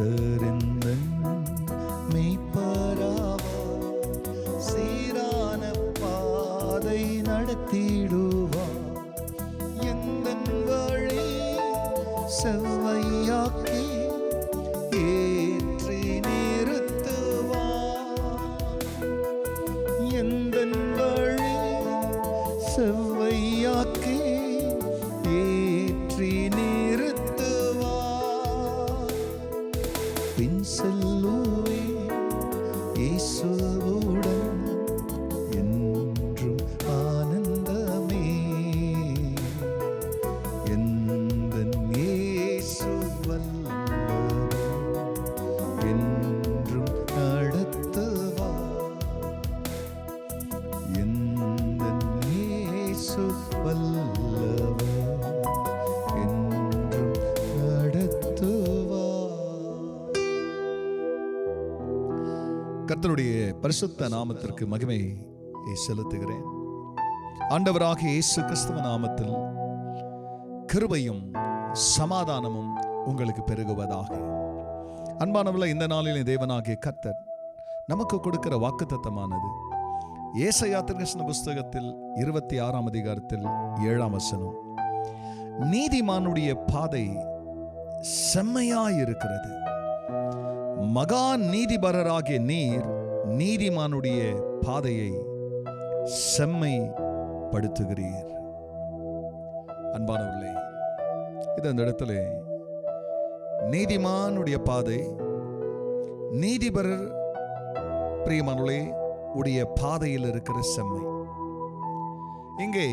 கர்த்தரிந்தன் மெய்ப்பராவார். சீரான பாதை நடத்திடுவார். எந்தன் வழி செவ்வையாக்கி ஏற்றி நிறுத்துவார். எந்தன் வழி செவ்வையாக்கி ஏற்றி நிறுத்துவார். பின் செல்லுவே இயேசுவுடன் என்றும் ஆனந்தமே. எந்தன் இயேசு வல்லவர் என்றும் நடத்துவார். எந்தன் இயேசு வல்லவர் என்றும் நடத்துவார். கர்த்தருடைய பரிசுத்த நாமத்திற்கு மகிமை செலுத்துகிறேன். ஆண்டவராகிய இயேசு கிறிஸ்துவ நாமத்தில் கிருபையும் சமாதானமும் உங்களுக்கு பெருகுவதாக. அன்பானவர்களே, இந்த நாளில் தேவனாகிய கர்த்தர் நமக்கு கொடுக்கிற வாக்குத்தத்தமானது ஏசாயா தீர்க்கதரிசன புஸ்தகத்தில் 26ஆம் அதிகாரத்தில் 7ஆம் வசனம். நீதிமானுடைய பாதை செம்மையாயிருக்கிறது. மகா நீதிபரராகிய நீர் நீதிமானுடைய பாதையை செம்மைப்படுத்துகிறீர். அன்பானவர்களே, இந்த இடத்துல நீதிமானுடைய பாதை, நீதிபரர் பிரியமானவர்களே உடைய பாதையில் இருக்கிற செம்மை. இங்கே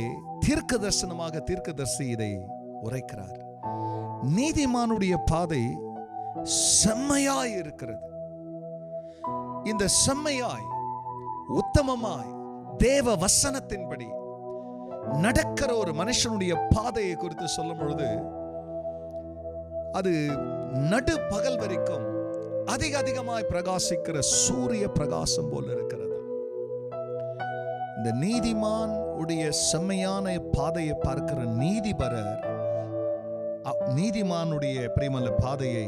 தீர்க்க தரிசனமாக தீர்க்கதரிசி இதை உரைக்கிறார். நீதிமானுடைய பாதை செம்மையாய் இருக்கிறது. இந்த செம்மையாய் உத்தமமாய் தேவ வசனத்தின்படி நடக்கிற ஒரு மனுஷனுடைய பாதையை குறித்து சொல்லும் பொழுது அது நடு பகல் வரைக்கும் அதிகமாய் பிரகாசிக்கிற சூரிய பிரகாசம் போல இருக்கிறது. இந்த நீதிமான் உடைய செம்மையான பாதையை பார்க்கிற நீதிபரர் நீதிமானுடைய பிரியமல்ல பாதையை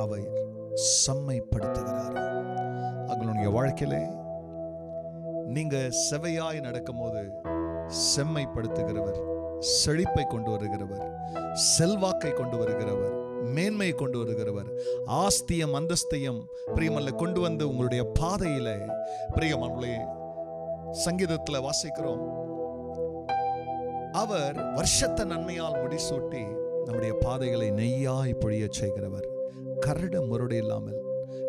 அவர் செம்மைப்படுத்துகிறார். அவங்களுடைய வாழ்க்கையில நீங்க செவையாய் நடக்கும் போது செம்மைப்படுத்துகிறவர், செழிப்பை கொண்டு வருகிறவர், செல்வாக்கை கொண்டு வருகிறவர், மேன்மை கொண்டு வருகிறவர், ஆஸ்தியம் அந்தஸ்தையும் பிரியமல்ல கொண்டு வந்து உங்களுடைய பாதையில பிரியமல்லே சங்கீதத்துல வாசிக்கிறோம். அவர் வருஷத்த நன்மையால் முடிசூட்டி நம்முடைய பாதைகளை நெய்யாய் பொழிய செய்கிறவர். கரடு முரடு இல்லாமல்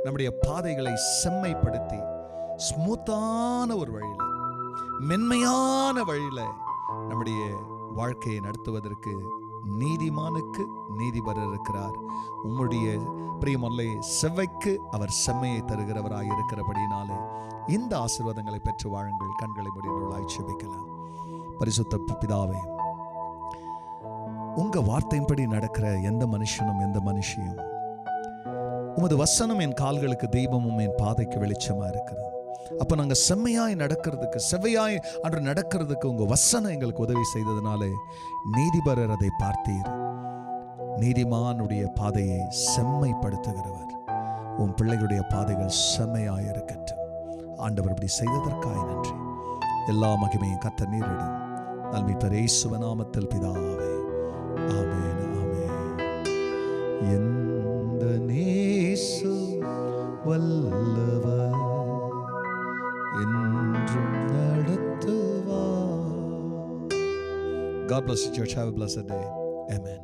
நம்முடைய பாதைகளை செம்மைப்படுத்தி ஸ்மூத்தான ஒரு வழியில, மென்மையான வழியில நம்முடைய வாழ்க்கையை நடத்துவதற்கு நீதிமானுக்கு நீதிபரர் இருக்கிறார். உம்முடைய பிரியமல்லே செவ்வைக்கு அவர் செம்மையை தருகிறவராய் இருக்கிறபடினாலே இந்த ஆசீர்வாதங்களை பெற்று வாழுங்கள். கண்களை மூடியவர்களாய் ஜெபிக்கலாம். பரிசுத்த பிதாவே, உங்க வார்த்தையின்படி நடக்கிற எந்த மனுஷனும் எந்த மனுஷியும் உமது வசனம் என் கால்களுக்கு தீபமும் என் பாதைக்கு வெளிச்சமா இருக்கிறது. அப்ப நாங்க செம்மையாய் நடக்கிறதுக்கு, செவ்வையாய் அன்று நடக்கிறதுக்கு உங்க வசனம் எங்களுக்கு உதவி செய்ததுனாலே நீதிபரர் அதை பார்த்தீர். நீதிமானுடைய பாதையை செம்மைப்படுத்துகிறவர். உன் பிள்ளைகளுடைய பாதைகள் செம்மையாய் இருக்கட்டும். ஆண்டவர் இப்படி செய்ததற்காய் நன்றி. எல்லா மகிமையும் கர்த்தர் நீரிடும். நல்மீட்பர் இயேசுவின் நாமத்தில் பிதாவே, ஆமென், ஆமென். எந்த நேசு வல்லவர் என்றும் நடத்துவார். God bless you, church. Have a blessed day. Amen.